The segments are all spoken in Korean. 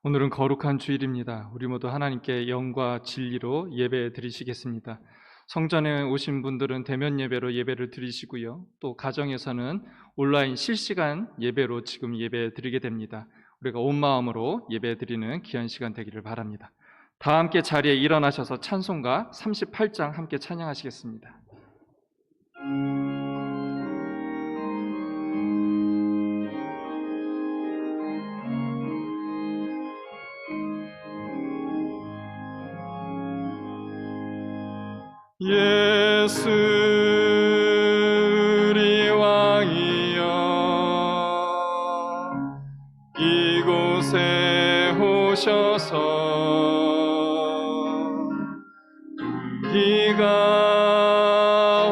오늘은 거룩한 주일입니다. 우리 모두 하나님께 영과 진리로 예배 드리시겠습니다. 성전에 오신 분들은 대면 예배로 예배를 드리시고요. 또 가정에서는 온라인 실시간 예배로 지금 예배 드리게 됩니다. 우리가 온 마음으로 예배 드리는 귀한 시간 되기를 바랍니다. 다 함께 자리에 일어나셔서 찬송가 38장 함께 찬양하시겠습니다. 예수 우리 왕이여, 이곳에 오셔서 우리가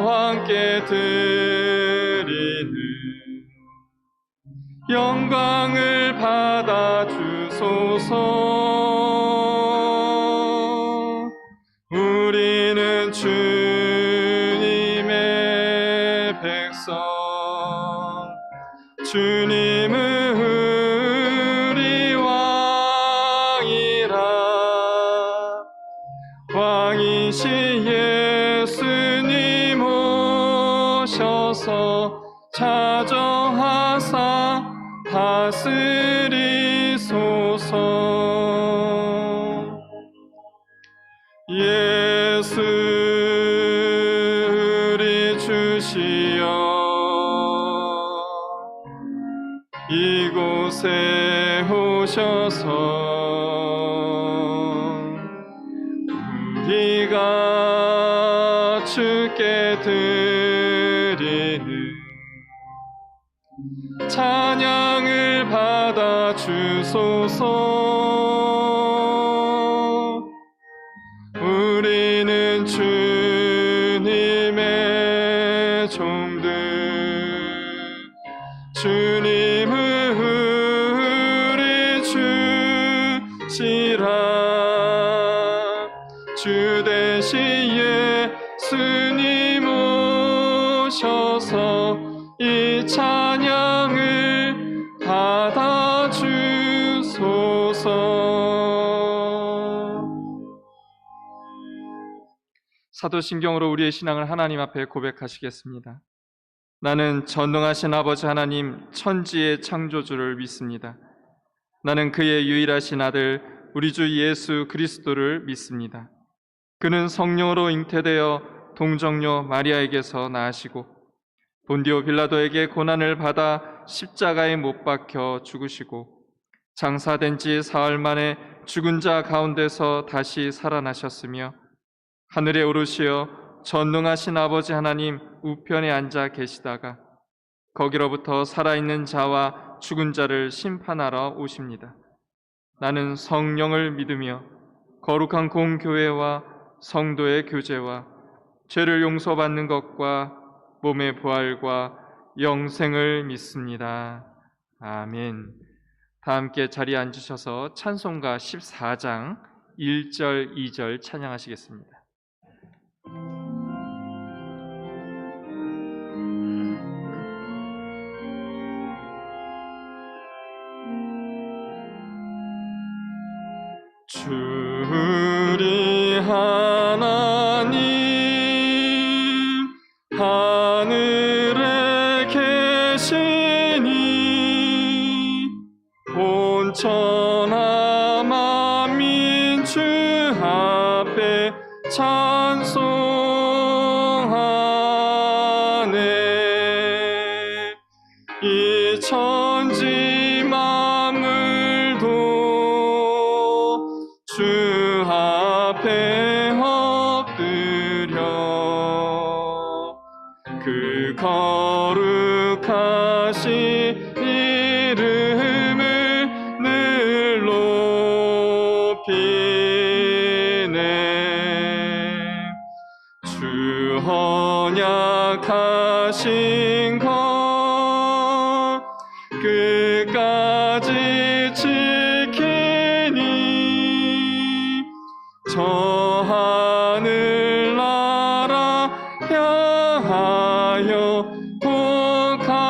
함께 드리는 영광을 받아 주소서. 우리는 주님의 백성, 주님은 우리 왕이라. 왕이신 예수님 오셔서 자정하사 다스리소서. 예수 우리 주시여, 이곳에 오셔서 우리가 주께 드리는 찬양을 받아 주소서. 우리는 주님의 종들, 주님은 우리 주시라. 주 대신 예수님 오셔서 이 찬양을 받아 주소서. 사도신경으로 우리의 신앙을 하나님 앞에 고백하시겠습니다. 나는 전능하신 아버지 하나님 천지의 창조주를 믿습니다. 나는 그의 유일하신 아들 우리 주 예수 그리스도를 믿습니다. 그는 성령으로 잉태되어 동정녀 마리아에게서 나으시고 본디오 빌라도에게 고난을 받아 십자가에 못 박혀 죽으시고 장사된 지 사흘 만에 죽은 자 가운데서 다시 살아나셨으며 하늘에 오르시어 전능하신 아버지 하나님 우편에 앉아 계시다가 거기로부터 살아있는 자와 죽은 자를 심판하러 오십니다. 나는 성령을 믿으며 거룩한 공교회와 성도의 교제와 죄를 용서받는 것과 몸의 부활과 영생을 믿습니다. 아멘. 다 함께 자리에 앉으셔서 찬송가 14장 1절, 2절 찬양하시겠습니다. 주리 하나님 하늘에 계시니 온천하 만민 주 앞에 찬송하네. 이 천지 만물도 주 앞에 엎드려 그 거룩하신 이름을 늘 높이네. 주 언약하신 것 끝까지 지키니 저 하늘나라 향하여 복하리라.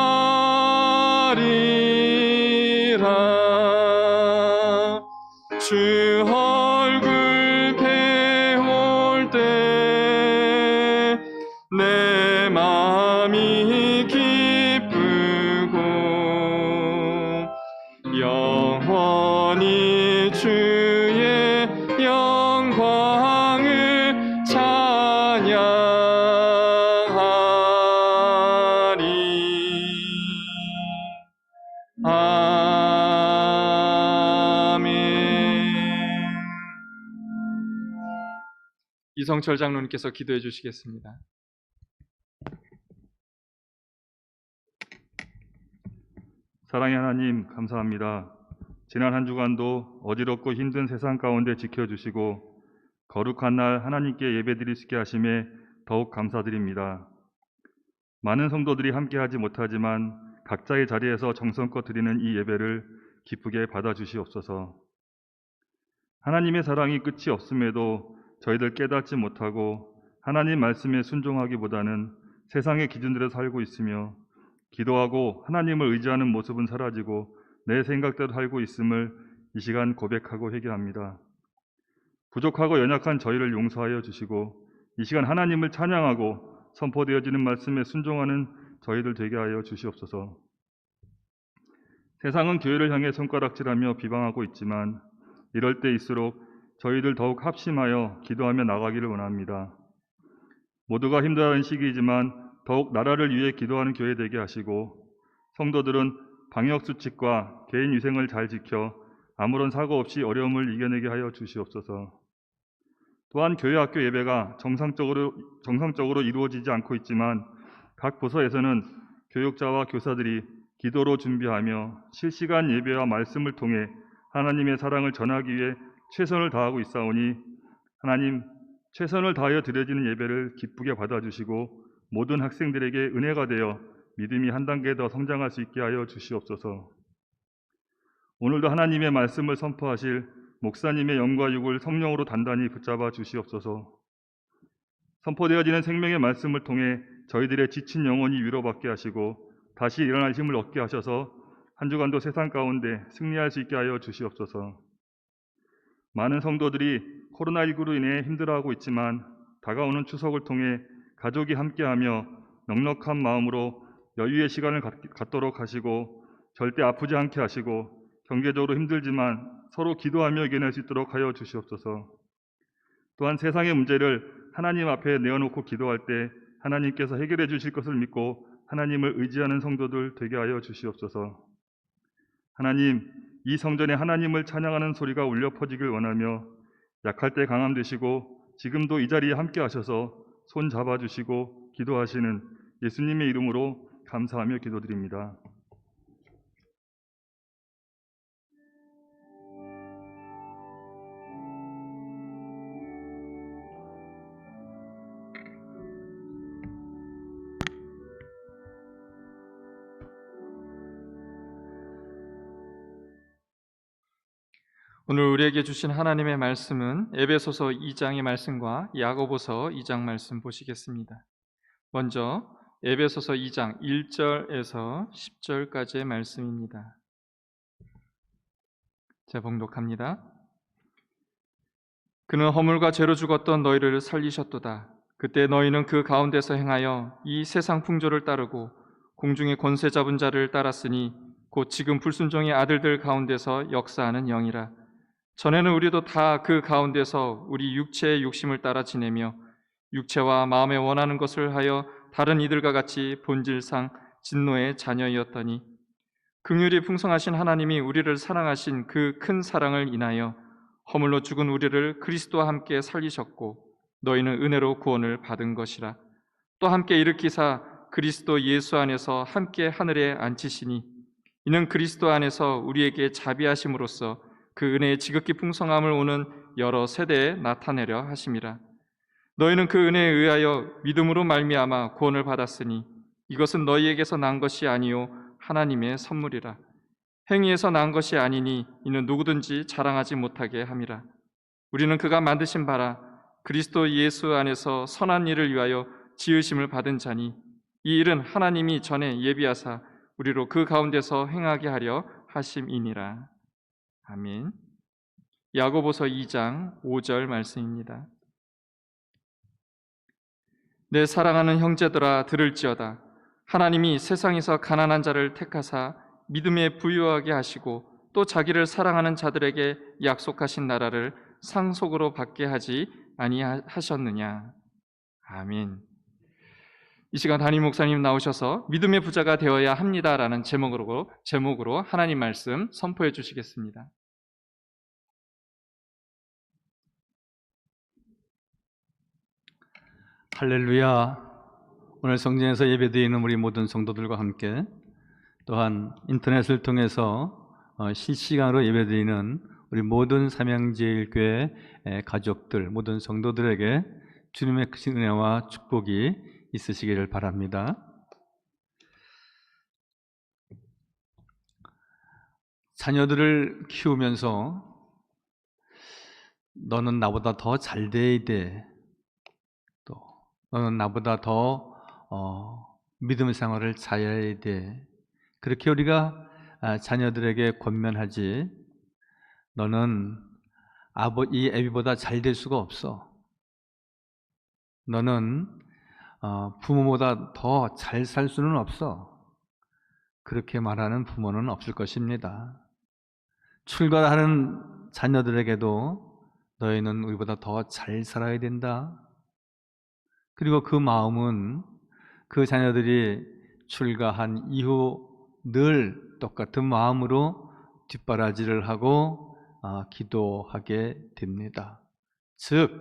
이성철 장로님께서 기도해 주시겠습니다. 사랑의 하나님, 감사합니다. 지난 한 주간도 어지럽고 힘든 세상 가운데 지켜주시고 거룩한 날 하나님께 예배드릴 수 있게 하심에 더욱 감사드립니다. 많은 성도들이 함께하지 못하지만 각자의 자리에서 정성껏 드리는 이 예배를 기쁘게 받아주시옵소서. 하나님의 사랑이 끝이 없음에도 저희들 깨닫지 못하고 하나님 말씀에 순종하기보다는 세상의 기준대로 살고 있으며 기도하고 하나님을 의지하는 모습은 사라지고 내 생각대로 살고 있음을 이 시간 고백하고 회개합니다. 부족하고 연약한 저희를 용서하여 주시고 이 시간 하나님을 찬양하고 선포되어지는 말씀에 순종하는 저희들 되게 하여 주시옵소서. 세상은 교회를 향해 손가락질하며 비방하고 있지만 이럴 때일수록 저희들 더욱 합심하여 기도하며 나가기를 원합니다. 모두가 힘들어하는 시기이지만 더욱 나라를 위해 기도하는 교회 되게 하시고 성도들은 방역수칙과 개인위생을 잘 지켜 아무런 사고 없이 어려움을 이겨내게 하여 주시옵소서. 또한 교회 학교 예배가 정상적으로 이루어지지 않고 있지만 각 부서에서는 교육자와 교사들이 기도로 준비하며 실시간 예배와 말씀을 통해 하나님의 사랑을 전하기 위해 최선을 다하고 있사오니 하나님, 최선을 다하여 드려지는 예배를 기쁘게 받아주시고 모든 학생들에게 은혜가 되어 믿음이 한 단계 더 성장할 수 있게 하여 주시옵소서. 오늘도 하나님의 말씀을 선포하실 목사님의 영과 육을 성령으로 단단히 붙잡아 주시옵소서. 선포되어지는 생명의 말씀을 통해 저희들의 지친 영혼이 위로받게 하시고 다시 일어날 힘을 얻게 하셔서 한 주간도 세상 가운데 승리할 수 있게 하여 주시옵소서. 많은 성도들이 코로나19로 인해 힘들어하고 있지만 다가오는 추석을 통해 가족이 함께하며 넉넉한 마음으로 여유의 시간을 갖도록 하시고 절대 아프지 않게 하시고 경제적으로 힘들지만 서로 기도하며 이겨낼 수 있도록 하여 주시옵소서. 또한 세상의 문제를 하나님 앞에 내어놓고 기도할 때 하나님께서 해결해 주실 것을 믿고 하나님을 의지하는 성도들 되게 하여 주시옵소서. 하나님, 이 성전에 하나님을 찬양하는 소리가 울려 퍼지길 원하며 약할 때 강함 되시고 지금도 이 자리에 함께 하셔서 손 잡아주시고 기도하시는 예수님의 이름으로 감사하며 기도드립니다. 오늘 우리에게 주신 하나님의 말씀은 에베소서 2장의 말씀과 야고보서 2장 말씀 보시겠습니다. 먼저 에베소서 2장 1절에서 10절까지의 말씀입니다. 제가 봉독합니다. 그는 허물과 죄로 죽었던 너희를 살리셨도다. 그때 너희는 그 가운데서 행하여 이 세상 풍조를 따르고 공중의 권세 잡은 자를 따랐으니 곧 지금 불순종의 아들들 가운데서 역사하는 영이라. 전에는 우리도 다 그 가운데서 우리 육체의 욕심을 따라 지내며 육체와 마음에 원하는 것을 하여 다른 이들과 같이 본질상 진노의 자녀이었더니 긍휼이 풍성하신 하나님이 우리를 사랑하신 그 큰 사랑을 인하여 허물로 죽은 우리를 그리스도와 함께 살리셨고 너희는 은혜로 구원을 받은 것이라. 또 함께 일으키사 그리스도 예수 안에서 함께 하늘에 앉히시니 이는 그리스도 안에서 우리에게 자비하심으로써 그 은혜의 지극히 풍성함을 오는 여러 세대에 나타내려 하심이라. 너희는 그 은혜에 의하여 믿음으로 말미암아 구원을 받았으니 이것은 너희에게서 난 것이 아니요 하나님의 선물이라. 행위에서 난 것이 아니니 이는 누구든지 자랑하지 못하게 함이라. 우리는 그가 만드신 바라 그리스도 예수 안에서 선한 일을 위하여 지으심을 받은 자니 이 일은 하나님이 전에 예비하사 우리로 그 가운데서 행하게 하려 하심이니라. 아멘. 야고보서 2장 5절 말씀입니다. 내 사랑하는 형제들아 들을지어다. 하나님이 세상에서 가난한 자를 택하사 믿음에 부유하게 하시고 또 자기를 사랑하는 자들에게 약속하신 나라를 상속으로 받게 하지 아니하셨느냐. 아멘. 이 시간 담임 목사님 나오셔서 믿음의 부자가 되어야 합니다라는 제목으로 하나님 말씀 선포해 주시겠습니다. 할렐루야. 오늘 성전에서 예배드리는 우리 모든 성도들과 함께 또한 인터넷을 통해서 실시간으로 예배드리는 우리 모든 삼양제일교회 가족들, 모든 성도들에게 주님의 크신 은혜와 축복이 있으시기를 바랍니다. 자녀들을 키우면서 너는 나보다 더 잘 돼야 돼, 또 너는 나보다 더 믿음 생활을 잘해야 돼, 그렇게 우리가 자녀들에게 권면하지, 너는 이 애비보다 잘 될 수가 없어, 너는 부모보다 더 잘 살 수는 없어, 그렇게 말하는 부모는 없을 것입니다. 출가하는 자녀들에게도 너희는 우리보다 더 잘 살아야 된다. 그리고 그 마음은 그 자녀들이 출가한 이후 늘 똑같은 마음으로 뒷바라지를 하고 기도하게 됩니다. 즉,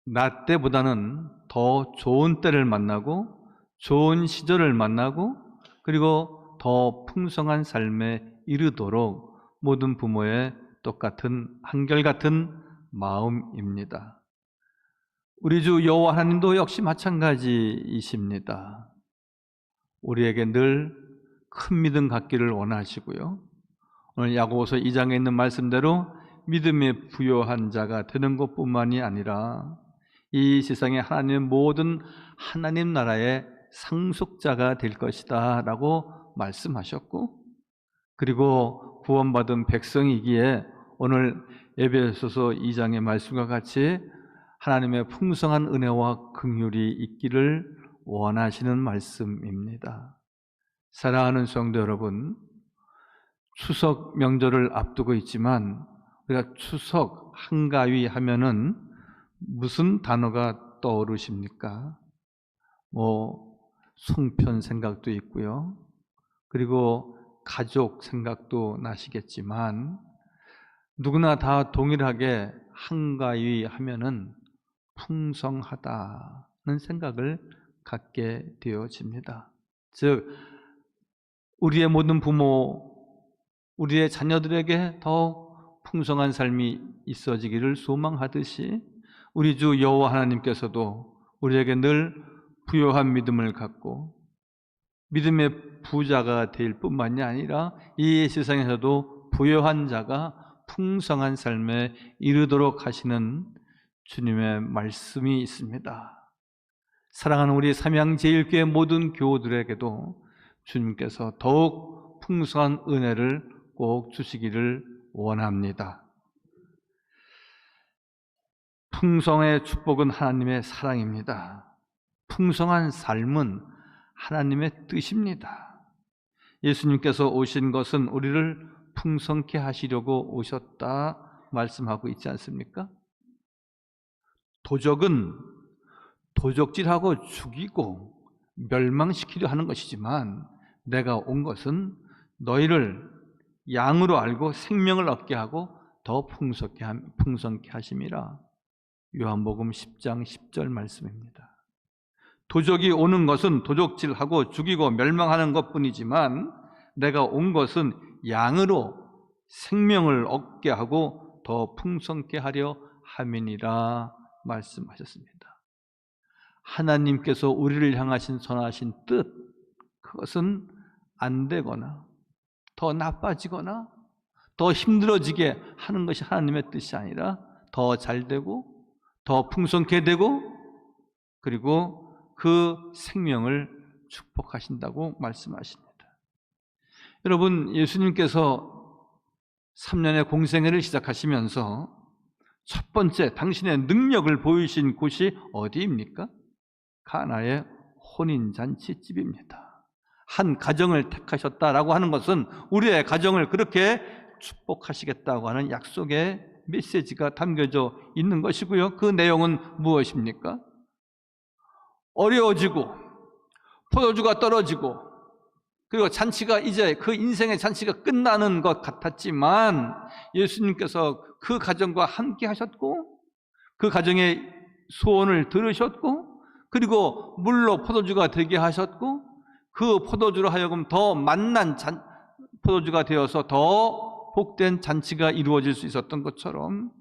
나 때보다는 더 좋은 때를 만나고 좋은 시절을 만나고 그리고 더 풍성한 삶에 이르도록 모든 부모의 똑같은 한결같은 마음입니다. 우리 주 여호와 하나님도 역시 마찬가지이십니다. 우리에게 늘 큰 믿음 갖기를 원하시고요, 오늘 야고보서 2장에 있는 말씀대로 믿음에 부요한 자가 되는 것뿐만이 아니라 이 세상의 하나님의 모든 하나님 나라의 상속자가 될 것이다 라고 말씀하셨고, 그리고 구원받은 백성이기에 오늘 에베소서 2장의 말씀과 같이 하나님의 풍성한 은혜와 긍휼이 있기를 원하시는 말씀입니다. 사랑하는 성도 여러분, 추석 명절을 앞두고 있지만 우리가 추석 한가위 하면은 무슨 단어가 떠오르십니까? 송편 생각도 있고요, 그리고 가족 생각도 나시겠지만 누구나 다 동일하게 한가위 하면은 풍성하다는 생각을 갖게 되어집니다. 즉, 우리의 모든 부모, 우리의 자녀들에게 더욱 풍성한 삶이 있어지기를 소망하듯이 우리 주 여호와 하나님께서도 우리에게 늘 부요한 믿음을 갖고 믿음의 부자가 될 뿐만이 아니라 이 세상에서도 부요한 자가 풍성한 삶에 이르도록 하시는 주님의 말씀이 있습니다. 사랑하는 우리 삼양제일교회 모든 교우들에게도 주님께서 더욱 풍성한 은혜를 꼭 주시기를 원합니다. 풍성의 축복은 하나님의 사랑입니다. 풍성한 삶은 하나님의 뜻입니다. 예수님께서 오신 것은 우리를 풍성케 하시려고 오셨다 말씀하고 있지 않습니까? 도적은 도적질하고 죽이고 멸망시키려 하는 것이지만 내가 온 것은 너희를 양으로 알고 생명을 얻게 하고 더 풍성케 하심이라. 요한복음 10장 10절 말씀입니다. 도적이 오는 것은 도적질하고 죽이고 멸망하는 것뿐이지만 내가 온 것은 양으로 생명을 얻게 하고 더 풍성케 하려 함이니라 말씀하셨습니다. 하나님께서 우리를 향하신 선하신 뜻, 그것은 안 되거나 더 나빠지거나 더 힘들어지게 하는 것이 하나님의 뜻이 아니라 더 잘 되고 더 풍성케 되고 그리고 그 생명을 축복하신다고 말씀하십니다. 여러분, 예수님께서 3년의 공생애를 시작하시면서 첫 번째 당신의 능력을 보이신 곳이 어디입니까? 가나의 혼인잔치집입니다. 한 가정을 택하셨다라고 하는 것은 우리의 가정을 그렇게 축복하시겠다고 하는 약속의 메시지가 담겨져 있는 것이고요. 그 내용은 무엇입니까? 어려워지고 포도주가 떨어지고 그리고 잔치가 이제 그 인생의 잔치가 끝나는 것 같았지만 예수님께서 그 가정과 함께 하셨고 그 가정에 소원을 들으셨고, 그리고 물로 포도주가 되게 하셨고, 그 포도주로 하여금 더 맛난 포도주가 되어서 더 복된 잔치가 이루어질 수 있었던 것처럼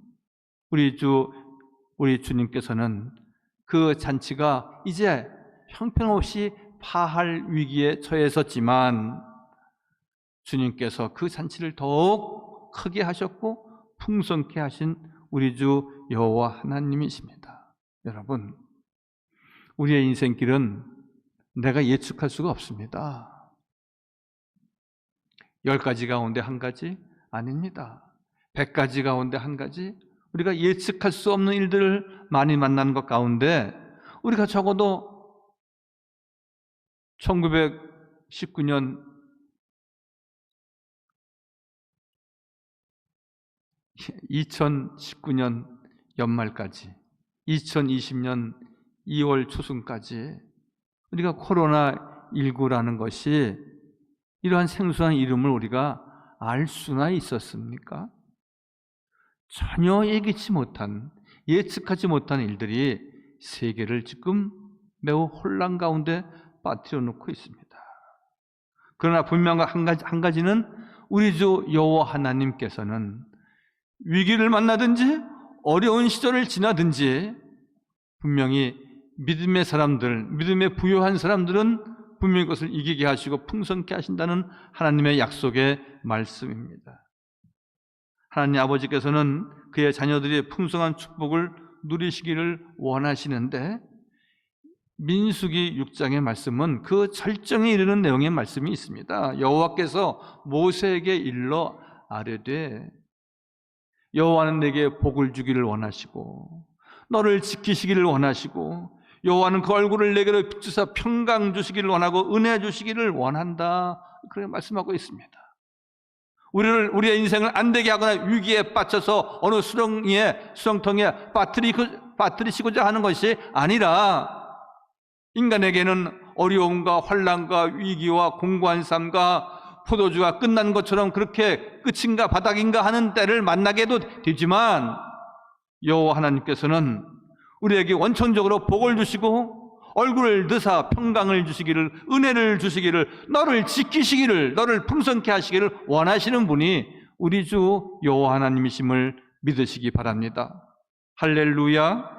우리 주님께서는 그 잔치가 이제 형편없이 파할 위기에 처했었지만 주님께서 그 잔치를 더욱 크게 하셨고 풍성케 하신 우리 주 여호와 하나님이십니다. 여러분, 우리의 인생길은 내가 예측할 수가 없습니다. 10가지 가운데 한 가지? 아닙니다. 100가지 가운데 한 가지? 우리가 예측할 수 없는 일들을 많이 만나는 것 가운데 우리가 적어도 1919년 2019년 연말까지 2020년 2월 초순까지 우리가 코로나19라는 것이 이러한 생소한 이름을 우리가 알 수나 있었습니까? 전혀 예기치 못한, 예측하지 못한 일들이 세계를 지금 매우 혼란 가운데 빠뜨려 놓고 있습니다. 그러나 분명한 한 가지는 우리 주 여호와 하나님께서는 위기를 만나든지 어려운 시절을 지나든지 분명히 믿음의 사람들, 믿음에 부요한 사람들은 분명히 그것을 이기게 하시고 풍성케 하신다는 하나님의 약속의 말씀입니다. 하나님 아버지께서는 그의 자녀들이 풍성한 축복을 누리시기를 원하시는데 민수기 6장의 말씀은 그 절정에 이르는 내용의 말씀이 있습니다. 여호와께서 모세에게 일러 아뢰되 여호와는 내게 복을 주기를 원하시고 너를 지키시기를 원하시고 여호와는 그 얼굴을 내게로 비추사 평강 주시기를 원하고 은혜 주시기를 원한다. 그렇게 말씀하고 있습니다. 우리의 인생을 안되게 하거나 위기에 빠져서 어느 수렁통에 빠뜨리시고자 하는 것이 아니라 인간에게는 어려움과 환난과 위기와 공고한 삶과 포도주가 끝난 것처럼 그렇게 끝인가 바닥인가 하는 때를 만나게도 되지만 여호와 하나님께서는 우리에게 원천적으로 복을 주시고 얼굴을 드사 평강을 주시기를, 은혜를 주시기를, 너를 지키시기를, 너를 풍성케 하시기를 원하시는 분이 우리 주 여호와 하나님이심을 믿으시기 바랍니다. 할렐루야.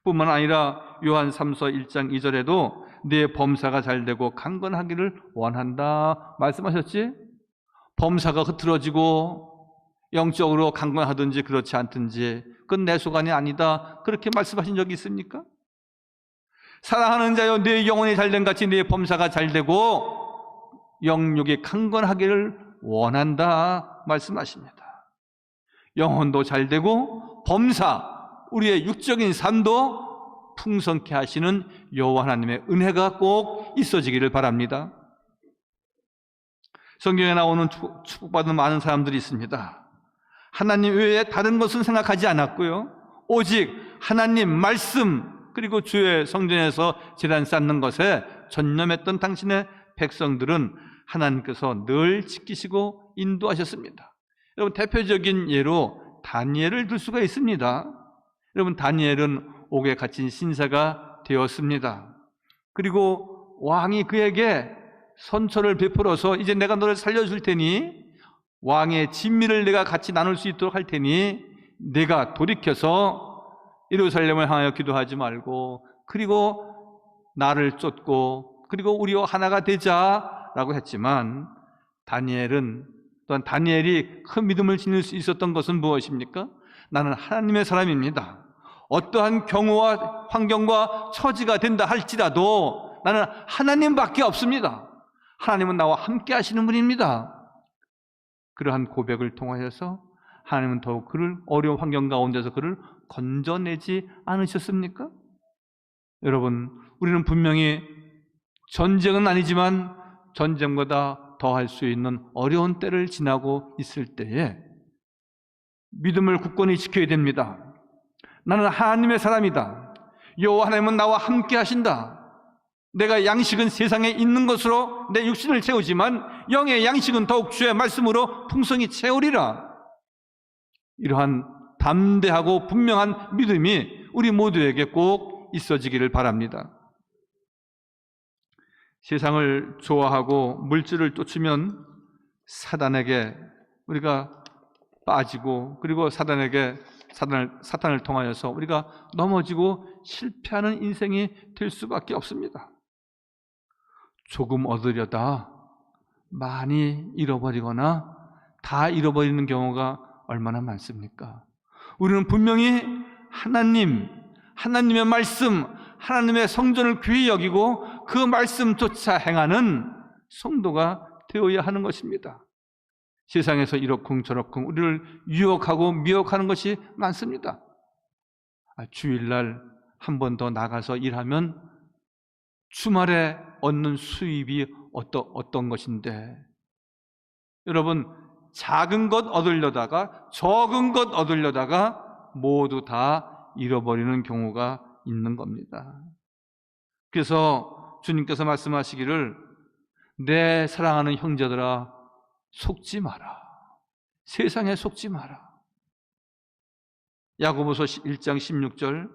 뿐만 아니라 요한 3서 1장 2절에도 네 범사가 잘되고 강건하기를 원한다 말씀하셨지? 범사가 흐트러지고 영적으로 강건하든지 그렇지 않든지 그건 내 소관이 아니다, 그렇게 말씀하신 적이 있습니까? 사랑하는 자여 네 영혼이 잘된 같이 네 범사가 잘되고 영육이 강건하기를 원한다 말씀하십니다. 영혼도 잘되고 범사, 우리의 육적인 삶도 풍성케 하시는 여호와 하나님의 은혜가 꼭 있어지기를 바랍니다. 성경에 나오는 축복받은 많은 사람들이 있습니다. 하나님 외에 다른 것은 생각하지 않았고요, 오직 하나님 말씀 그리고 주의 성전에서 제단 쌓는 것에 전념했던 당신의 백성들은 하나님께서 늘 지키시고 인도하셨습니다. 여러분, 대표적인 예로 다니엘을 들 수가 있습니다. 여러분, 다니엘은 옥에 갇힌 신사가 되었습니다. 그리고 왕이 그에게 선처를 베풀어서 이제 내가 너를 살려줄 테니 왕의 진미를 내가 같이 나눌 수 있도록 할 테니 내가 돌이켜서 예루살렘을 향하여 기도하지 말고 그리고 나를 쫓고 그리고 우리와 하나가 되자라고 했지만 또한 다니엘이 큰 믿음을 지닐 수 있었던 것은 무엇입니까? 나는 하나님의 사람입니다. 어떠한 경우와 환경과 처지가 된다 할지라도 나는 하나님밖에 없습니다. 하나님은 나와 함께 하시는 분입니다. 그러한 고백을 통하여서 하나님은 더욱 그를 어려운 환경 가운데서 그를 건져내지 않으셨습니까? 여러분, 우리는 분명히 전쟁은 아니지만 전쟁보다 더할 수 있는 어려운 때를 지나고 있을 때에 믿음을 굳건히 지켜야 됩니다. 나는 하나님의 사람이다. 여호와 하나님은 나와 함께 하신다. 내가 양식은 세상에 있는 것으로 내 육신을 채우지만 영의 양식은 더욱 주의 말씀으로 풍성히 채우리라. 이러한 담대하고 분명한 믿음이 우리 모두에게 꼭 있어지기를 바랍니다. 세상을 좋아하고 물질을 쫓으면 사단에게 우리가 빠지고, 그리고 사탄을 통하여서 우리가 넘어지고 실패하는 인생이 될 수밖에 없습니다. 조금 얻으려다 많이 잃어버리거나 다 잃어버리는 경우가 얼마나 많습니까? 우리는 분명히 하나님의 말씀, 하나님의 성전을 귀히 여기고 그 말씀조차 행하는 성도가 되어야 하는 것입니다. 세상에서 이러쿵저러쿵 우리를 유혹하고 미혹하는 것이 많습니다. 주일날 한 번 더 나가서 일하면 주말에 얻는 수입이 어떤 것인데, 여러분, 작은 것 얻으려다가 적은 것 얻으려다가 모두 다 잃어버리는 경우가 있는 겁니다. 그래서 주님께서 말씀하시기를 내 사랑하는 형제들아 속지 마라. 세상에 속지 마라. 야고보서 1장 16절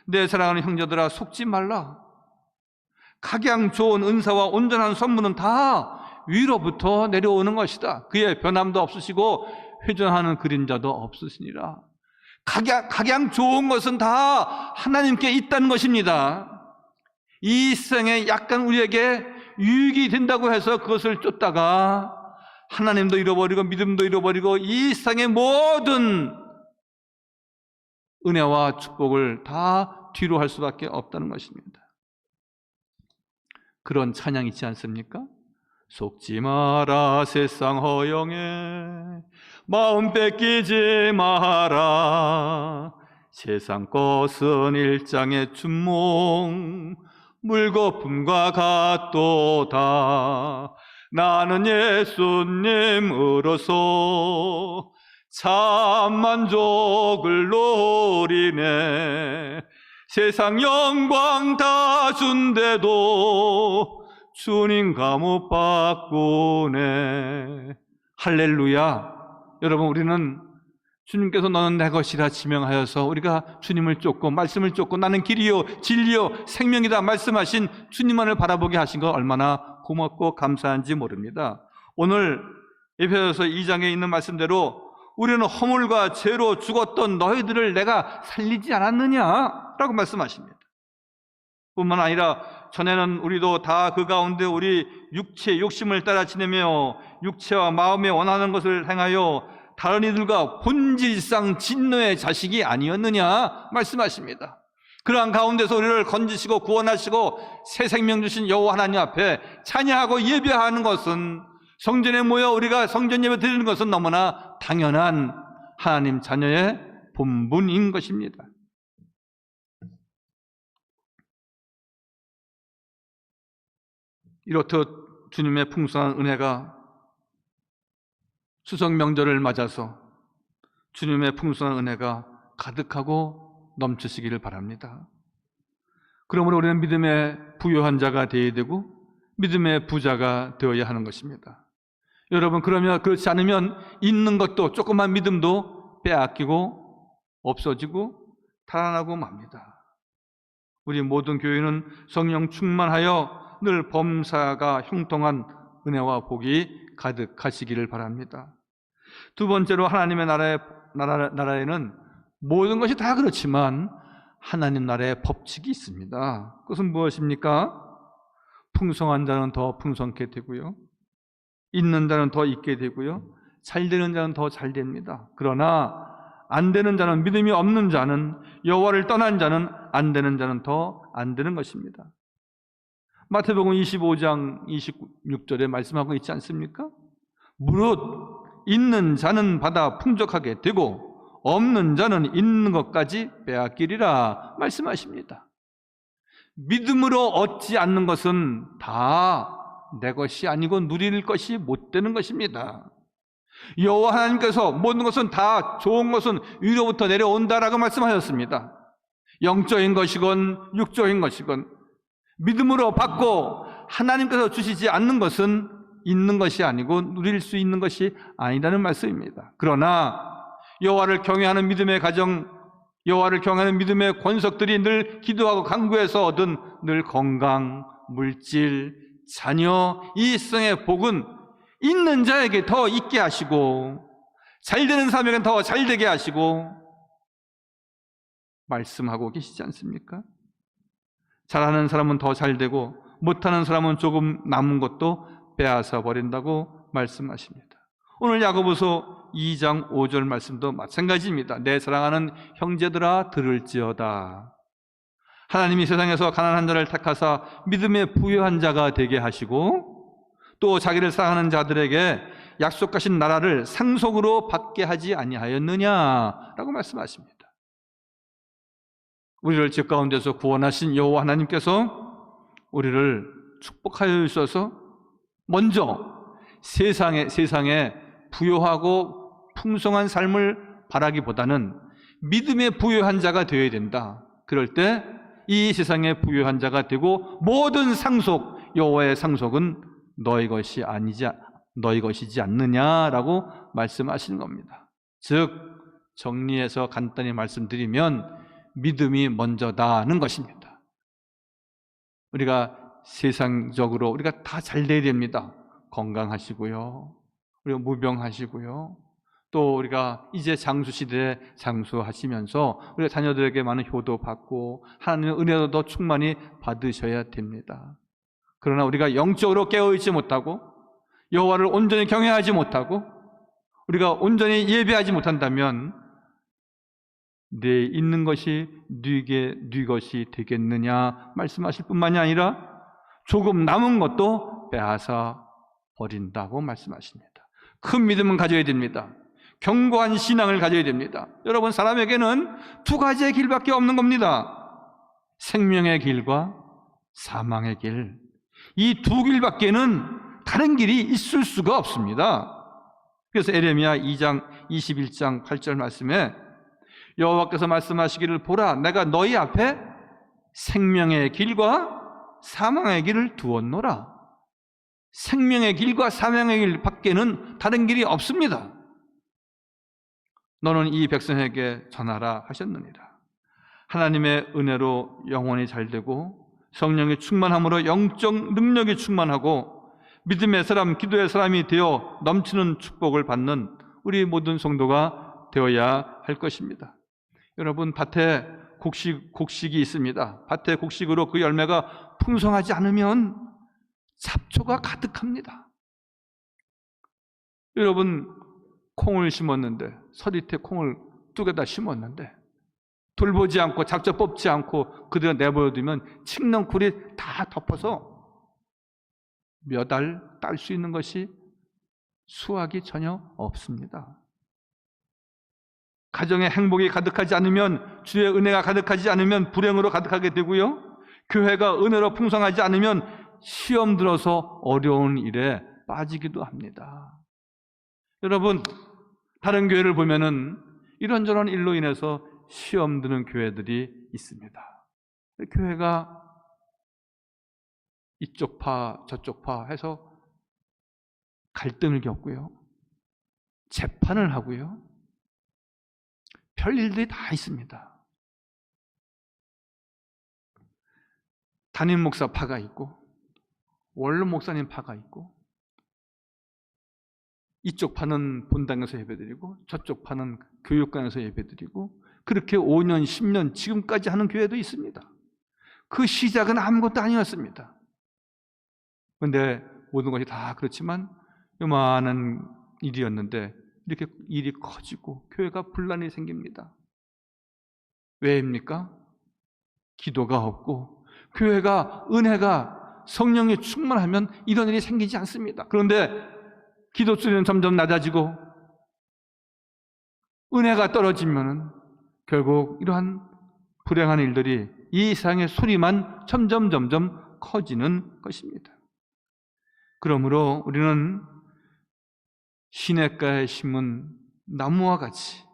내 사랑하는 형제들아 속지 말라. 각양 좋은 은사와 온전한 선물은 다 위로부터 내려오는 것이다. 그의 변함도 없으시고 회전하는 그림자도 없으시니라. 각양 좋은 것은 다 하나님께 있다는 것입니다. 이 세상에 약간 우리에게 유익이 된다고 해서 그것을 쫓다가 하나님도 잃어버리고 믿음도 잃어버리고 이 세상의 모든 은혜와 축복을 다 뒤로 할 수밖에 없다는 것입니다. 그런 찬양 있지 않습니까? 속지 마라 세상 허영에 마음 뺏기지 마라. 세상 것은 일장의 춘몽 물거품과 같도다. 나는 예수님으로서 참 만족을 노리네. 세상 영광 다 준대도 주님과 못 바꾸네. 할렐루야. 여러분, 우리는 주님께서 너는 내 것이라 지명하여서 우리가 주님을 쫓고 말씀을 쫓고 나는 길이요 진리요 생명이다 말씀하신 주님만을 바라보게 하신 거 얼마나 고맙고 감사한지 모릅니다. 오늘 에베소서 2장에 있는 말씀대로 우리는 허물과 죄로 죽었던 너희들을 내가 살리지 않았느냐라고 말씀하십니다. 뿐만 아니라 전에는 우리도 다 그 가운데 우리 육체의 욕심을 따라 지내며 육체와 마음에 원하는 것을 행하여 다른 이들과 본질상 진노의 자식이 아니었느냐 말씀하십니다. 그러한 가운데서 우리를 건지시고 구원하시고 새 생명 주신 여호와 하나님 앞에 찬양하고 예배하는 것은, 성전에 모여 우리가 성전 예배 드리는 것은 너무나 당연한 하나님 자녀의 본분인 것입니다. 이렇듯 주님의 풍성한 은혜가 추석 명절을 맞아서 주님의 풍성한 은혜가 가득하고 넘치시기를 바랍니다. 그러므로 우리는 믿음의 부요한 자가 되어야 되고 믿음의 부자가 되어야 하는 것입니다. 여러분, 그러면 그렇지 않으면 있는 것도 조그만 믿음도 빼앗기고 없어지고 달아나고 맙니다. 우리 모든 교회는 성령 충만하여 늘 범사가 형통한 은혜와 복이 가득하시기를 바랍니다. 두 번째로 하나님의 나라에는 모든 것이 다 그렇지만 하나님 나라의 법칙이 있습니다. 그것은 무엇입니까? 풍성한 자는 더 풍성케 되고요, 있는 자는 더 있게 되고요, 잘 되는 자는 더 잘 됩니다. 그러나 안 되는 자는, 믿음이 없는 자는, 여호와를 떠난 자는, 안 되는 자는 더 안 되는 것입니다. 마태복음 25장 26절에 말씀하고 있지 않습니까? 무릇 있는 자는 받아 풍족하게 되고 없는 자는 있는 것까지 빼앗기리라 말씀하십니다. 믿음으로 얻지 않는 것은 다 내 것이 아니고 누릴 것이 못 되는 것입니다. 여호와 하나님께서 모든 것은 다 좋은 것은 위로부터 내려온다라고 말씀하셨습니다. 영적인 것이건 육적인 것이건 믿음으로 받고 하나님께서 주시지 않는 것은 있는 것이 아니고 누릴 수 있는 것이 아니라는 말씀입니다. 그러나 여호와를 경외하는 믿음의 가정, 여호와를 경외하는 믿음의 권석들이 늘 기도하고 간구해서 얻은 늘 건강, 물질, 자녀, 이 세상의 복은 있는 자에게 더 있게 하시고 잘되는 사람에게는 더 잘되게 하시고 말씀하고 계시지 않습니까? 잘하는 사람은 더 잘되고 못하는 사람은 조금 남은 것도 빼앗아 버린다고 말씀하십니다. 오늘 야고보서 2장 5절 말씀도 마찬가지입니다. 내 사랑하는 형제들아 들을지어다. 하나님이 세상에서 가난한 자를 택하사 믿음의 부유한 자가 되게 하시고 또 자기를 사랑하는 자들에게 약속하신 나라를 상속으로 받게 하지 아니하였느냐라고 말씀하십니다. 우리를 죄 가운데서 구원하신 여호와 하나님께서 우리를 축복하여 주셔서 먼저 세상에 부유하고 풍성한 삶을 바라기보다는 믿음의 부유한 자가 되어야 된다. 그럴 때 이 세상의 부유한 자가 되고 모든 상속, 여호와의 상속은 너희 것이지 않느냐라고 말씀하시는 겁니다. 즉 정리해서 간단히 말씀드리면 믿음이 먼저다는 것입니다. 우리가 세상적으로 우리가 다 잘 돼야 됩니다. 건강하시고요, 우리가 무병하시고요, 또 우리가 이제 장수시대에 장수하시면서 우리가 자녀들에게 많은 효도 받고 하나님의 은혜도 더 충만히 받으셔야 됩니다. 그러나 우리가 영적으로 깨어있지 못하고 여호와를 온전히 경외하지 못하고 우리가 온전히 예배하지 못한다면 내 있는 것이 네 것이 되겠느냐 말씀하실 뿐만이 아니라 조금 남은 것도 빼앗아 버린다고 말씀하십니다. 큰 믿음은 가져야 됩니다. 견고한 신앙을 가져야 됩니다. 여러분, 사람에게는 두 가지의 길밖에 없는 겁니다. 생명의 길과 사망의 길. 이 두 길밖에는 다른 길이 있을 수가 없습니다. 그래서 에레미야 2장 21장 8절 말씀에 여호와께서 말씀하시기를 보라, 내가 너희 앞에 생명의 길과 사망의 길을 두었노라. 생명의 길과 사망의 길 밖에는 다른 길이 없습니다. 너는 이 백성에게 전하라 하셨느니라. 하나님의 은혜로 영혼이 잘되고 성령의 충만함으로 영적 능력이 충만하고 믿음의 사람, 기도의 사람이 되어 넘치는 축복을 받는 우리 모든 성도가 되어야 할 것입니다. 여러분, 밭에 곡식이 있습니다. 밭에 곡식으로 그 열매가 풍성하지 않으면 잡초가 가득합니다. 여러분, 콩을 심었는데, 서리태 콩을 뚝에다 심었는데 돌보지 않고 잡초 뽑지 않고 그대로 내버려두면 칡넝쿨이 다 덮어서 몇 알 딸 수 있는 것이 수확이 전혀 없습니다. 가정에 행복이 가득하지 않으면, 주의 은혜가 가득하지 않으면 불행으로 가득하게 되고요, 교회가 은혜로 풍성하지 않으면 시험 들어서 어려운 일에 빠지기도 합니다. 여러분, 다른 교회를 보면은 이런저런 일로 인해서 시험 드는 교회들이 있습니다. 교회가 이쪽 파 저쪽 파 해서 갈등을 겪고요, 재판을 하고요, 별일들이 다 있습니다. 담임 목사 파가 있고 원로 목사님 파가 있고, 이쪽 파는 본당에서 예배드리고 저쪽 파는 교육관에서 예배드리고, 그렇게 5년, 10년 지금까지 하는 교회도 있습니다. 그 시작은 아무것도 아니었습니다. 그런데 모든 것이 다 그렇지만 요만한 일이었는데 이렇게 일이 커지고 교회가 분란이 생깁니다. 왜입니까? 기도가 없고 교회가, 은혜가, 성령이 충만하면 이런 일이 생기지 않습니다. 그런데 기도 수준은 점점 낮아지고 은혜가 떨어지면은 결국 이러한 불행한 일들이 이 세상의 소리만 점점 커지는 것입니다. 그러므로 우리는 시냇가에 심은 나무와 같이,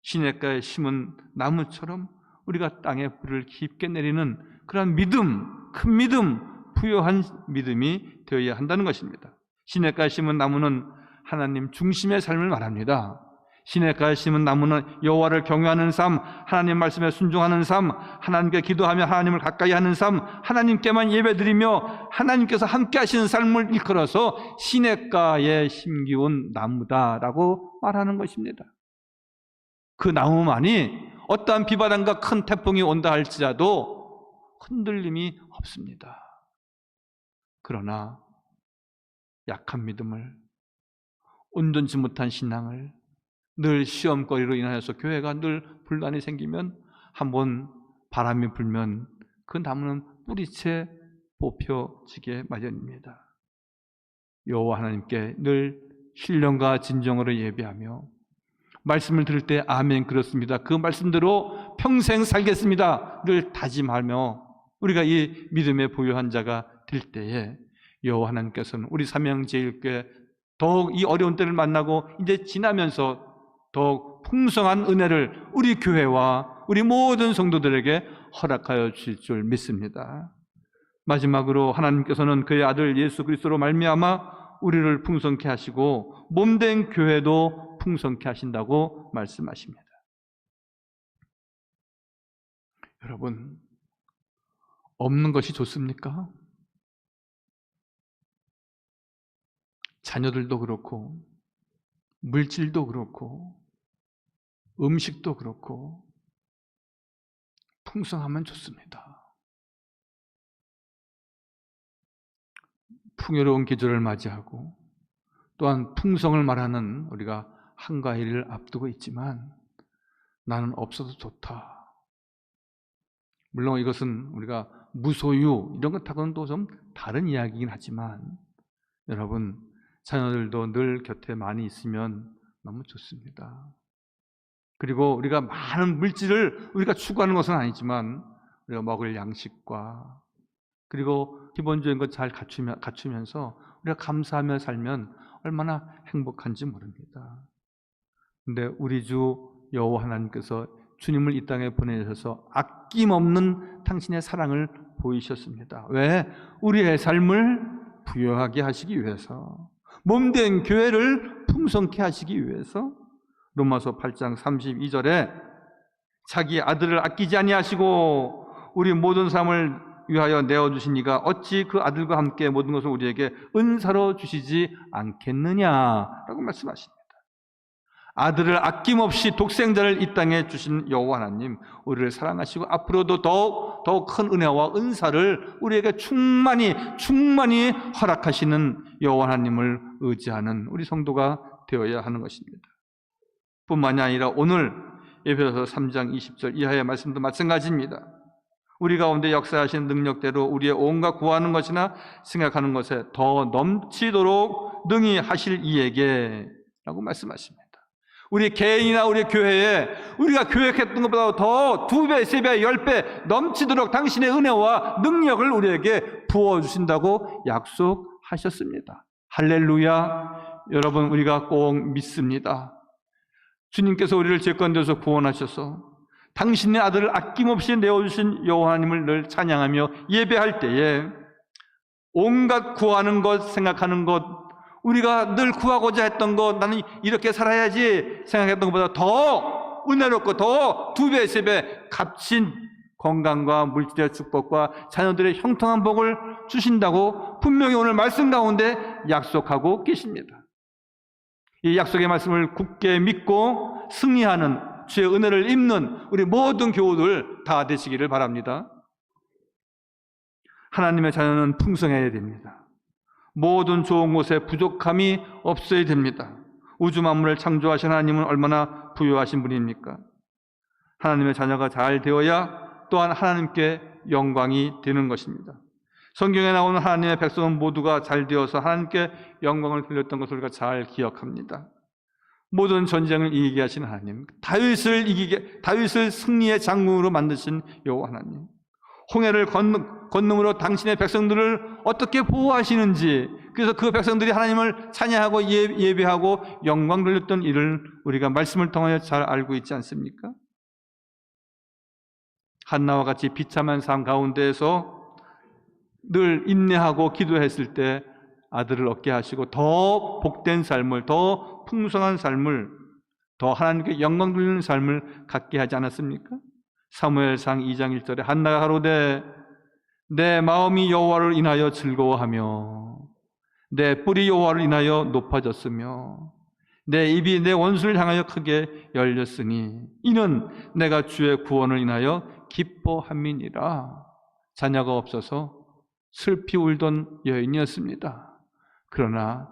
시냇가에 심은 나무처럼 우리가 땅에 뿌리를 깊게 내리는 그런 믿음, 큰 믿음, 부요한 믿음이 되어야 한다는 것입니다. 시냇가에 심은 나무는 하나님 중심의 삶을 말합니다. 시냇가에 심은 나무는 여호와를 경외하는 삶, 하나님 말씀에 순종하는 삶, 하나님께 기도하며 하나님을 가까이 하는 삶, 하나님께만 예배드리며 하나님께서 함께 하시는 삶을 일컬어서 시냇가에 심기운 나무다라고 말하는 것입니다. 그 나무만이 어떠한 비바람과 큰 태풍이 온다 할지라도 흔들림이 없습니다. 그러나 약한 믿음을, 온전치 못한 신앙을, 늘 시험거리로 인하여서 교회가 늘 분란이 생기면, 한번 바람이 불면 그 나무는 뿌리채 뽑혀지게 마련입니다. 여호와 하나님께 늘 신령과 진정으로 예배하며 말씀을 들을 때 아멘 그렇습니다, 그 말씀대로 평생 살겠습니다 늘 다짐하며 우리가 이 믿음의 보유한 자가 될 때에 여호와 하나님께서는 우리 삼양제일교회 더욱 이 어려운 때를 만나고 이제 지나면서 더욱 풍성한 은혜를 우리 교회와 우리 모든 성도들에게 허락하여 주실 줄 믿습니다. 마지막으로 하나님께서는 그의 아들 예수 그리스도로 말미암아 우리를 풍성케 하시고 몸된 교회도 풍성케 하신다고 말씀하십니다. 여러분, 없는 것이 좋습니까? 자녀들도 그렇고 물질도 그렇고 음식도 그렇고 풍성하면 좋습니다. 풍요로운 계절을 맞이하고 또한 풍성을 말하는 우리가 한가위를 앞두고 있지만 나는 없어도 좋다. 물론 이것은 우리가 무소유 이런 것하고는 또 좀 다른 이야기이긴 하지만 여러분, 자녀들도 늘 곁에 많이 있으면 너무 좋습니다. 그리고 우리가 많은 물질을 우리가 추구하는 것은 아니지만 우리가 먹을 양식과 그리고 기본적인 것 잘 갖추면서 우리가 감사하며 살면 얼마나 행복한지 모릅니다. 근데 우리 주 여호와 하나님께서 주님을 이 땅에 보내셔서 아낌없는 당신의 사랑을 보이셨습니다. 왜? 우리의 삶을 부유하게 하시기 위해서, 몸된 교회를 풍성케 하시기 위해서. 로마서 8장 32절에 자기 아들을 아끼지 아니하시고 우리 모든 삶을 위하여 내어주신 이가 어찌 그 아들과 함께 모든 것을 우리에게 은사로 주시지 않겠느냐라고 말씀하십니다. 아들을 아낌없이 독생자를 이 땅에 주신 여호와 하나님, 우리를 사랑하시고 앞으로도 더욱 큰 은혜와 은사를 우리에게 충만히 허락하시는 여호와 하나님을 의지하는 우리 성도가 되어야 하는 것입니다. 뿐만이 아니라 오늘 에베소서 3장 20절 이하의 말씀도 마찬가지입니다. 우리 가운데 역사하신 능력대로 우리의 온갖 구하는 것이나 생각하는 것에 더 넘치도록 능히 하실 이에게 라고 말씀하십니다. 우리 개인이나 우리 교회에 우리가 계획했던 것보다 더 2배, 3배, 10배 넘치도록 당신의 은혜와 능력을 우리에게 부어주신다고 약속하셨습니다. 할렐루야. 여러분, 우리가 꼭 믿습니다. 주님께서 우리를 죄권에서 구원하셔서 당신의 아들을 아낌없이 내어주신 여호와 하나님을 늘 찬양하며 예배할 때에 온갖 구하는 것, 생각하는 것, 우리가 늘 구하고자 했던 것, 나는 이렇게 살아야지 생각했던 것보다 더 은혜롭고 더 2배, 3배 값진 건강과 물질의 축복과 자녀들의 형통한 복을 주신다고 분명히 오늘 말씀 가운데 약속하고 계십니다. 이 약속의 말씀을 굳게 믿고 승리하는 주의 은혜를 입는 우리 모든 교우들 다 되시기를 바랍니다. 하나님의 자녀는 풍성해야 됩니다. 모든 좋은 곳에 부족함이 없어야 됩니다. 우주 만물을 창조하신 하나님은 얼마나 부유하신 분입니까? 하나님의 자녀가 잘 되어야 또한 하나님께 영광이 되는 것입니다. 성경에 나오는 하나님의 백성은 모두가 잘 되어서 하나님께 영광을 돌렸던 것을 우리가 잘 기억합니다. 모든 전쟁을 이기게 하신 하나님, 다윗을 승리의 장군으로 만드신 여호와 하나님, 홍해를 건너므로 당신의 백성들을 어떻게 보호하시는지, 그래서 그 백성들이 하나님을 찬양하고 예배하고 영광 돌렸던 일을 우리가 말씀을 통하여 잘 알고 있지 않습니까? 한나와 같이 비참한 삶 가운데에서 늘 인내하고 기도했을 때 아들을 얻게 하시고 더 복된 삶을, 더 풍성한 삶을 더 하나님께 영광 돌리는 삶을 갖게 하지 않았습니까? 사무엘상 2장 1절에 한나가 가로되 내 마음이 여호와를 인하여 즐거워하며 내 뿔이 여호와를 인하여 높아졌으며 내 입이 내 원수를 향하여 크게 열렸으니 이는 내가 주의 구원을 인하여 기뻐함이니라. 자녀가 없어서 슬피 울던 여인이었습니다. 그러나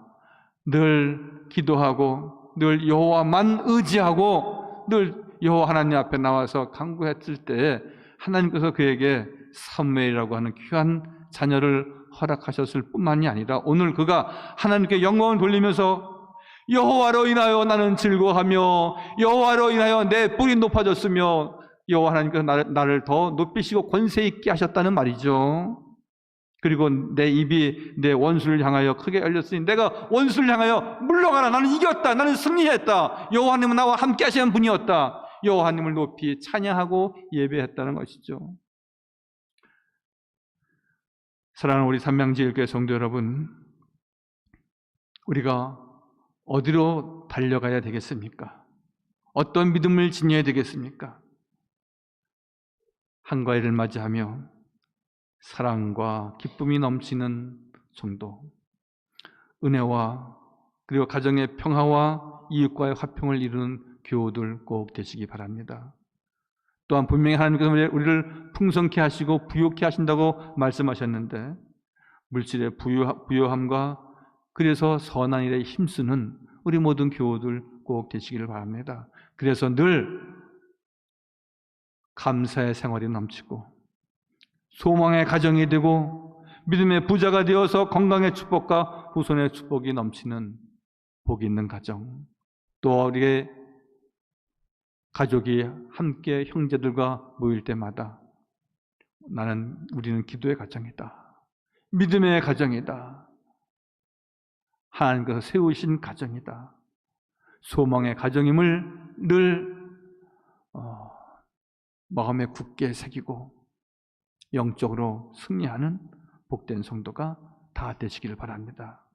늘 기도하고 늘 여호와만 의지하고 늘 여호와 하나님 앞에 나와서 간구했을 때에 하나님께서 그에게 사무엘이라고 하는 귀한 자녀를 허락하셨을 뿐만이 아니라 오늘 그가 하나님께 영광을 돌리면서 여호와로 인하여 나는 즐거워하며 여호와로 인하여 내 뿔이 높아졌으며 여호와 하나님께서 나를 더 높이시고 권세 있게 하셨다는 말이죠. 그리고 내 입이 내 원수를 향하여 크게 열렸으니 내가 원수를 향하여 물러가라, 나는 이겼다, 나는 승리했다, 여호와 하나님은 나와 함께 하시는 분이었다, 여호와 하나님을 높이 찬양하고 예배했다는 것이죠. 사랑하는 우리 삼명제일교회 성도 여러분, 우리가 어디로 달려가야 되겠습니까? 어떤 믿음을 지녀야 되겠습니까? 한가위를 맞이하며 사랑과 기쁨이 넘치는 성도, 은혜와 그리고 가정의 평화와 이웃과의 화평을 이루는 교우들 꼭 되시기 바랍니다. 또한 분명히 하나님께서 우리를 풍성케 하시고 부유케 하신다고 말씀하셨는데 물질의 부유함과 그래서 선한 일에 힘쓰는 우리 모든 교우들 꼭 되시기를 바랍니다. 그래서 늘 감사의 생활이 넘치고 소망의 가정이 되고 믿음의 부자가 되어서 건강의 축복과 후손의 축복이 넘치는 복이 있는 가정, 또 우리의 가족이 함께 형제들과 모일 때마다 우리는 기도의 가정이다, 믿음의 가정이다, 하나님께서 세우신 가정이다, 소망의 가정임을 늘 마음에 굳게 새기고 영적으로 승리하는 복된 성도가 다 되시기를 바랍니다.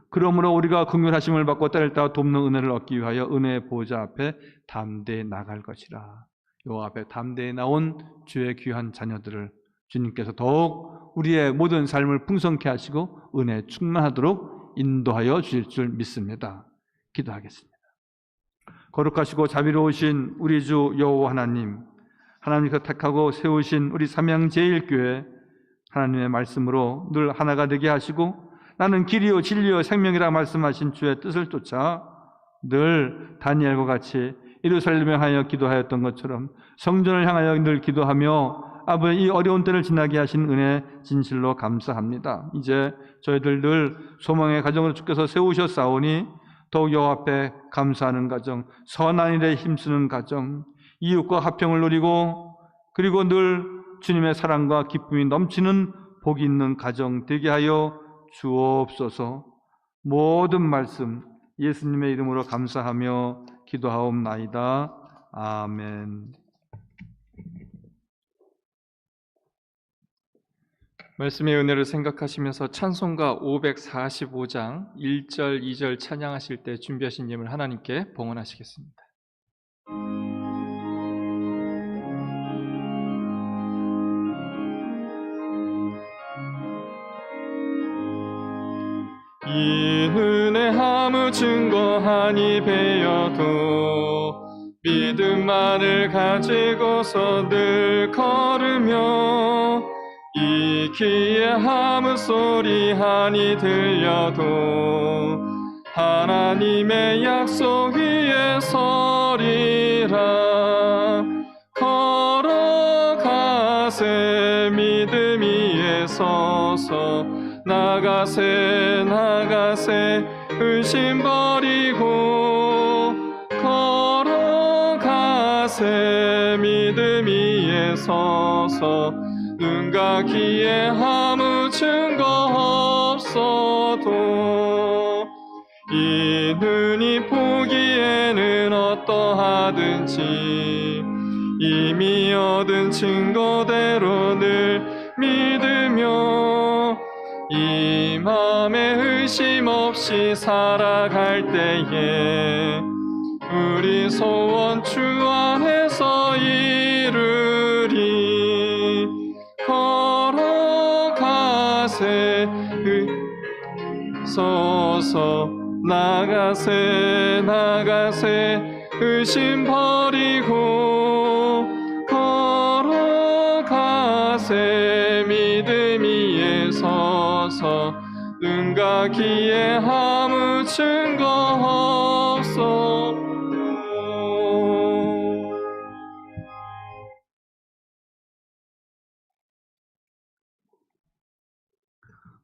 그러므로 우리가 긍휼하심을 받고 때를 따라 돕는 은혜를 얻기 위하여 은혜의 보좌 앞에 담대히 나갈 것이라. 요 앞에 담대히 나온 주의 귀한 자녀들을 주님께서 더욱 우리의 모든 삶을 풍성케 하시고 은혜에 충만하도록 인도하여 주실 줄 믿습니다. 기도하겠습니다. 거룩하시고 자비로우신 우리 주 여호와 하나님, 하나님께서 택하고 세우신 우리 삼양제일교회, 하나님의 말씀으로 늘 하나가 되게 하시고 나는 길이요 진리요 생명이라 말씀하신 주의 뜻을 쫓아 늘 다니엘과 같이 예루살렘에 향하여 기도하였던 것처럼 성전을 향하여 늘 기도하며 아버지 이 어려운 때를 지나게 하신 은혜 진실로 감사합니다. 이제 저희들 늘 소망의 가정으로 주께서 세우셨사오니 더욱 여호와 앞에 감사하는 가정, 선한 일에 힘쓰는 가정, 이웃과 화평을 누리고 그리고 늘 주님의 사랑과 기쁨이 넘치는 복이 있는 가정 되게 하여 주옵소서. 모든 말씀 예수님의 이름으로 감사하며 기도하옵나이다. 아멘. 말씀의 은혜를 생각하시면서 찬송가 545장 1절, 2절 찬양하실 때 준비하신 예물 하나님께 봉헌하시겠습니다. 이 은혜 아무 증거하니 배여도 믿음만을 가지고서 늘 걸으며 이 귀에 아무 소리 하니 들려도 하나님의 약속 위에 서리라. 걸어가세 믿음 위에 서서 나가세 의심 버리고 걸어가세 믿음 위에 서서 눈과 귀에 아무 증거 없어도 이 눈이 보기에는 어떠하든지 이미 얻은 증거대로 늘 믿으며 이 맘에 의심 없이 살아갈 때에 우리 소원 주 안에서 이루리. 걸어가세 서서 나가세 나가세 의심 버리고 걸어가세 믿음 위에 서서 눈과 귀에 아무 증거 없어.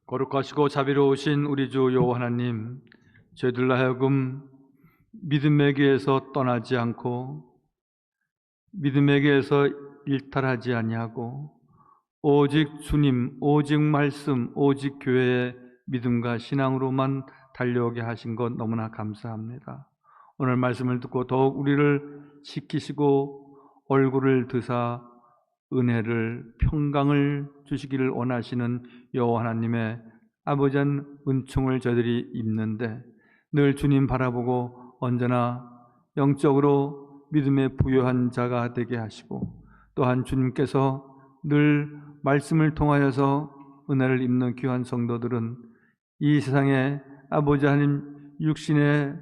거룩하시고 자비로우신 우리 주 여호와 하나님, 저희들로 하여금 믿음의 길에서 떠나지 않고 믿음의 길에서 일탈하지 아니하고 오직 주님, 오직 말씀, 오직 교회의 믿음과 신앙으로만 달려오게 하신 것 너무나 감사합니다. 오늘 말씀을 듣고 더욱 우리를 지키시고 얼굴을 드사 은혜를 평강을 주시기를 원하시는 여호와 하나님의 아버지한 은총을 저희들이 입는데 늘 주님 바라보고 언제나 영적으로 믿음에 부요한 자가 되게 하시고 또한 주님께서 늘 말씀을 통하여서 은혜를 입는 귀한 성도들은 이 세상에 아버지 하나님 육신의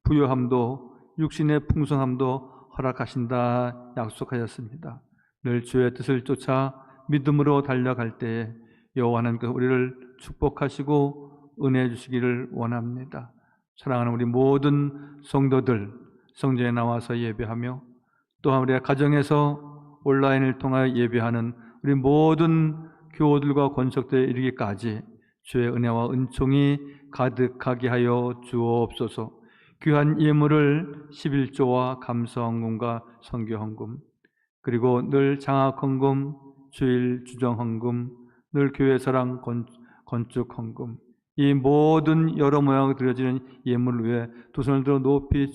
부요함도 육신의 풍성함도 허락하신다 약속하셨습니다. 늘 주의 뜻을 쫓아 믿음으로 달려갈 때에 여호와 하나님께서 우리를 축복하시고 은혜 주시기를 원합니다. 사랑하는 우리 모든 성도들 성전에 나와서 예배하며 또한 우리의 가정에서 온라인을 통하여 예배하는 우리 모든 교우들과 권속들에 이르기까지 주의 은혜와 은총이 가득하게 하여 주옵소서. 귀한 예물을 11조와 감사헌금과 선교헌금 그리고 늘 장학헌금, 주일 주정헌금, 늘 교회사랑 건축헌금 이 모든 여러 모양으로 드려지는 예물을 위해 두 손을 들어 높이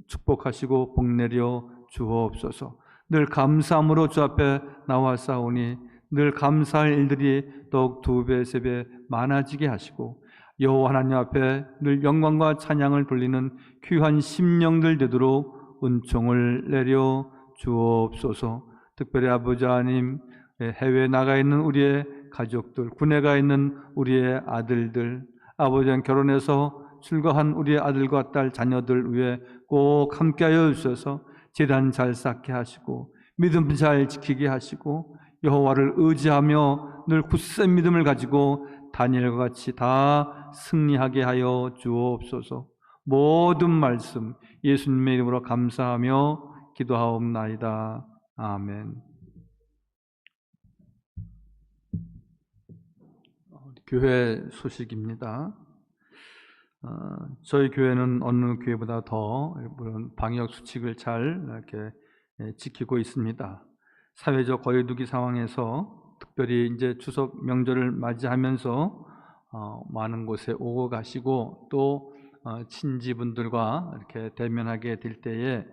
축복하시고 복내려 주옵소서. 늘 감사함으로 주 앞에 나와싸우니 늘 감사할 일들이 더욱 2배, 3배 많아지게 하시고 여호와 하나님 앞에 늘 영광과 찬양을 돌리는 귀한 심령들 되도록 은총을 내려 주옵소서. 특별히 아버지 하나님 해외에 나가 있는 우리의 가족들, 군에 가 있는 우리의 아들들, 아버지랑 결혼해서 출가한 우리의 아들과 딸 자녀들 위해 꼭 함께하여 주셔서 제단 잘 쌓게 하시고 믿음 잘 지키게 하시고 여호와를 의지하며 늘 굳센 믿음을 가지고 다니엘과 같이 다 승리하게 하여 주옵소서. 모든 말씀 예수님의 이름으로 감사하며 기도하옵나이다. 아멘. 교회 소식입니다. 저희 교회는 어느 교회보다 더 물론 방역 수칙을 잘 이렇게 지키고 있습니다. 사회적 거리두기 상황에서 특별히 이제 추석 명절을 맞이하면서 많은 곳에 오고 가시고 또 친지분들과 이렇게 대면하게 될 때에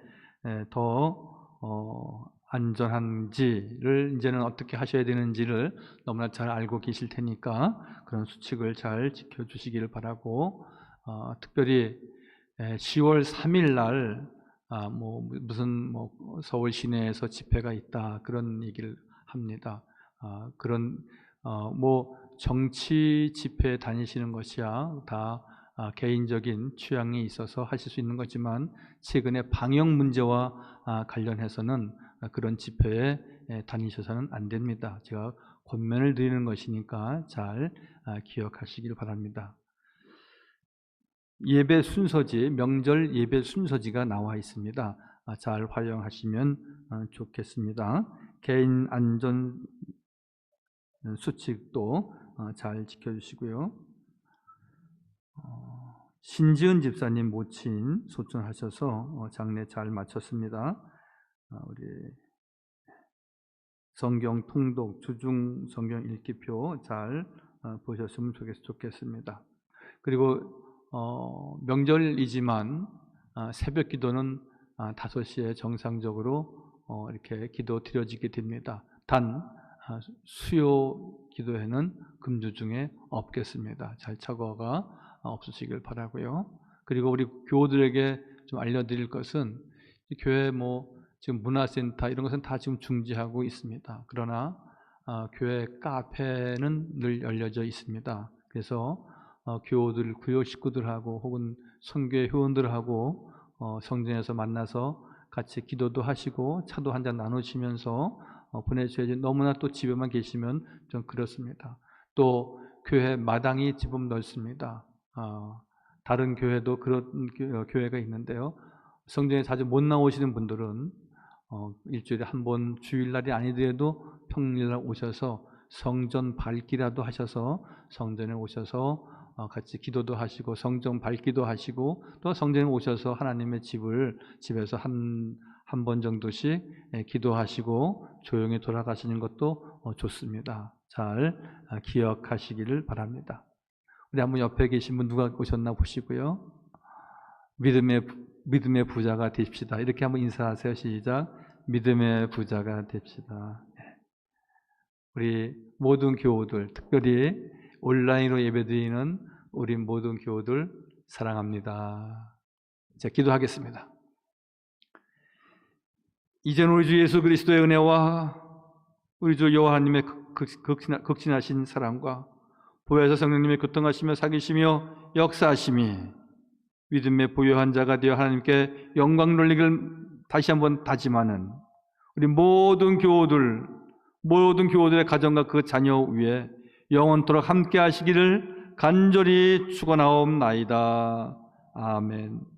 더 안전한지를 이제는 어떻게 하셔야 되는지를 너무나 잘 알고 계실 테니까 그런 수칙을 잘 지켜주시기를 바라고 특별히 10월 3일 날 무슨 서울 시내에서 집회가 있다 그런 얘기를 합니다. 그런 정치 집회에 다니시는 것이야 다 개인적인 취향이 있어서 하실 수 있는 거지만 최근에 방역 문제와 관련해서는 그런 집회에 다니셔서는 안 됩니다. 제가 권면을 드리는 것이니까 잘 기억하시길 바랍니다. 예배 순서지, 명절 예배 순서지가 나와 있습니다. 잘 활용하시면 좋겠습니다. 개인 안전 수칙도 잘 지켜주시고요. 신지은 집사님 모친 소천하셔서 장례 잘 마쳤습니다. 우리 성경 통독, 주중 성경 읽기표 잘 보셨으면 좋겠습니다. 그리고 명절이지만 새벽 기도는 5시에 정상적으로 이렇게 기도 드려지게 됩니다. 단 수요 기도회는 금주 중에 없겠습니다. 잘 착오가 없으시길 바라고요. 그리고 우리 교우들에게 좀 알려드릴 것은 이 교회 지금 문화센터 이런 것은 다 지금 중지하고 있습니다. 그러나 교회 카페는 늘 열려져 있습니다. 그래서 교우들, 구요 식구들하고 혹은 선교회 회원들하고 성전에서 만나서 같이 기도도 하시고 차도 한잔 나누시면서 보내셔야지 너무나 또 집에만 계시면 좀 그렇습니다. 또 교회 마당이 지금 넓습니다. 다른 교회도 그런 교회가 있는데요. 성전에 자주 못 나오시는 분들은 일주일에 한 번 주일날이 아니더라도 평일날 오셔서 성전 밟기라도 하셔서 성전에 오셔서 같이 기도도 하시고 성전 밟기도 하시고 또 성전에 오셔서 하나님의 집에서 한 번 정도씩 기도하시고 조용히 돌아가시는 것도 좋습니다. 잘 기억하시기를 바랍니다. 우리 한번 옆에 계신 분 누가 오셨나 보시고요. 믿음의 부자가 됩시다. 이렇게 한번 인사하세요. 시작. 믿음의 부자가 됩시다. 우리 모든 교우들, 특별히 온라인으로 예배드리는 우리 모든 교우들 사랑합니다. 자, 기도하겠습니다. 이제는 우리 주 예수 그리스도의 은혜와 우리 주 여호와 하나님의 극진하신 사랑과 보혜사 성령님의 교통하시며 사귀시며 역사하심이 믿음의 부요한 자가 되어 하나님께 영광 돌리기를 다시 한번 다짐하는 우리 모든 교우들의 가정과 그 자녀 위에 영원토록 함께 하시기를 간절히 축원하옵나이다. 아멘.